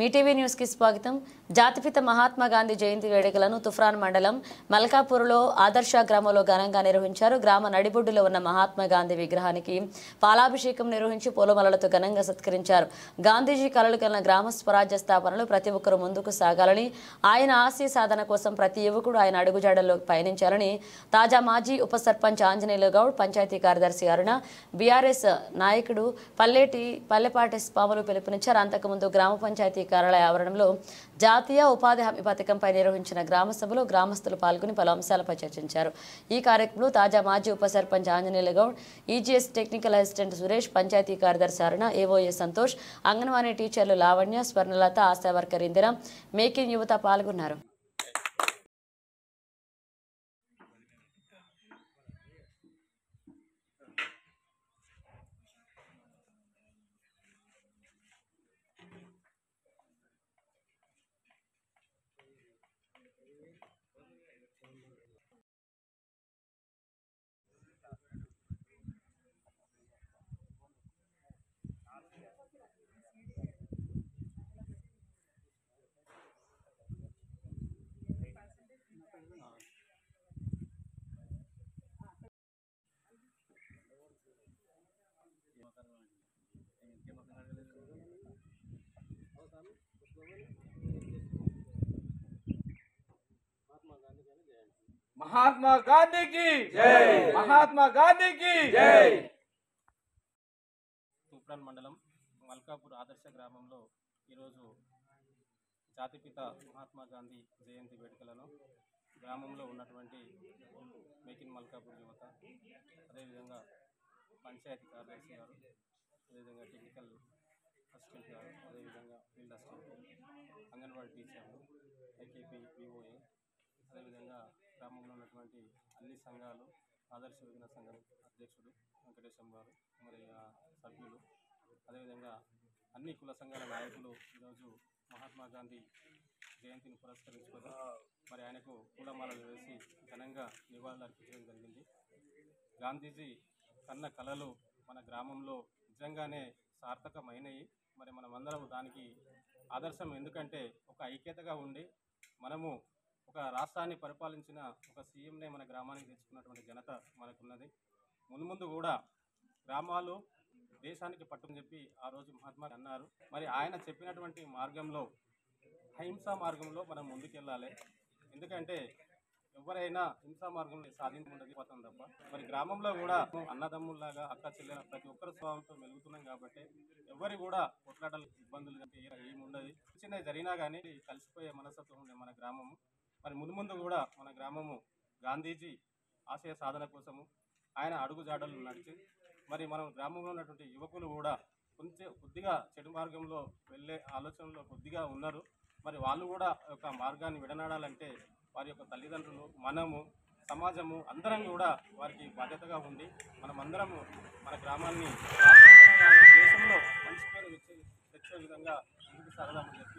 Mee TV news కి స్వాగతం. జాతిపిత మహాత్మా గాంధీ జయంతి వేడుకలను తుఫ్రాన్ మండలం మల్కాపూర్లో ఆదర్శ గ్రామంలో ఘనంగా నిర్వహించారు. గ్రామ నడిబొడ్డులో ఉన్న మహాత్మా గాంధీ విగ్రహానికి పాలాభిషేకం నిర్వహించి పూలమాలలతో ఘనంగా సత్కరించారు. గాంధీజీ కలలు కన్న గ్రామ స్వరాజ్య స్థాపనలో ప్రతి ఒక్కరూ ముందుకు సాగాలని, ఆయన ఆశయ సాధన కోసం ప్రతి యువకుడు ఆయన అడుగుజాడల్లో పయనించాలని తాజా మాజీ ఉప సర్పంచ్ ఆంజనేయులు గౌడ్, పంచాయతీ కార్యదర్శి అరుణ, బీఆర్ఎస్ నాయకుడు పల్లెపాటి స్వాములు పిలుపునిచ్చారు. అంతకుముందు గ్రామ పంచాయతీ కార్యాలయ ఆవరణంలో జాతీయ ఉపాధి హామీ పథకంపై నిర్వహించిన గ్రామ సభలో గ్రామస్తులు పాల్గొని పలు అంశాలపై చర్చించారు. ఈ కార్యక్రమంలో తాజా మాజీ ఉప sarpanch Anjaneyulu Goud, EGS technical assistant Suresh, panchayati కార్యదర్శి అరుణ, ఏఓఏ సంతోష్, అంగన్వాడీ టీచర్లు లావణ్య, స్వర్ణలత, ఆశా వర్కర్ ఇందిర, మేకింగ్ యువత పాల్గొన్నారు. महात्मा गांधी की जय। महात्मा गांधी की जय। తూప్రాన్ మండలం మల్కాపూర్ ఆదర్శ గ్రామంలో ఈరోజు జాతిపిత మహాత్మా గాంధీ జయంతి వేడుకలను గ్రామంలో ఉన్నటువంటి మేక్ ఇన్ మల్కాపూర్ యువత, అదేవిధంగా పంచాయతీ కార్యదర్శి గారు, అదేవిధంగా టెక్నికల్ అసిస్టెంట్ గారు, అదేవిధంగా ఫీల్డ్ అసిస్టెంట్, అంగన్వాడీ టీచర్లు, ఐకేపీ, విఓఏ, అదేవిధంగా గ్రామంలో ఉన్నటువంటి అన్ని సంఘాలు, ఆదర్శ యువజన సంఘం అధ్యక్షుడు వెంకటేశం గారు, మరి సభ్యులు, అదేవిధంగా అన్ని కుల సంఘాల నాయకులు ఈరోజు మహాత్మా గాంధీ జయంతిని పురస్కరించుకొని మరి ఆయనకు పూలమాలలు వేసి ఘనంగా నివాళులు అర్పించడం జరిగింది. గాంధీజీ కన్న కళలు మన గ్రామంలో నిజంగానే సార్థకమైనవి. మరి మనమందరం దానికి ఆదర్శం. ఎందుకంటే ఒక ఐక్యతగా ఉండి మనము ఒక రాష్ట్రాన్ని పరిపాలించిన ఒక సీఎంనే మన గ్రామానికి తెచ్చుకున్నటువంటి ఘనత మనకున్నది. ముందు కూడా గ్రామాలు దేశానికి పట్టుని చెప్పి ఆ రోజు మహాత్మా అన్నారు. మరి ఆయన చెప్పినటువంటి మార్గంలో, అహింసా మార్గంలో మనం ముందుకెళ్ళాలి. ఎందుకంటే ఎవరైనా హింసా మార్గంలో సాధించడం తప్ప మరి గ్రామంలో కూడా అన్నదమ్ముల్లాగా అక్క చెల్లెల ప్రతి ఒక్కరి స్వభావంతో మెలుగుతున్నాం కాబట్టి ఎవరి కూడా కొట్లాటలు ఇబ్బందులు కంటే ఏముండదు. చిన్న జరిగినా కానీ కలిసిపోయే మనస్తత్వం ఉండే మన గ్రామము. మరి ముందు కూడా మన గ్రామము గాంధీజీ ఆశయ సాధన కోసము ఆయన అడుగుజాడలు నడిచి మరి మనం గ్రామంలో ఉన్నటువంటి యువకులు కూడా కొద్దిగా చెడు మార్గంలో వెళ్ళే ఆలోచనలో కొద్దిగా ఉన్నారు. మరి వాళ్ళు కూడా ఒక మార్గాన్ని విడనాడాలంటే వారి యొక్క తల్లిదండ్రులు, మనము, సమాజము అందరం కూడా వారికి బాధ్యతగా ఉండి మనమందరము మన గ్రామాన్ని దేశంలో మంచి పేరు తెచ్చే విధంగా ముందుకు సాగదామని చెప్పి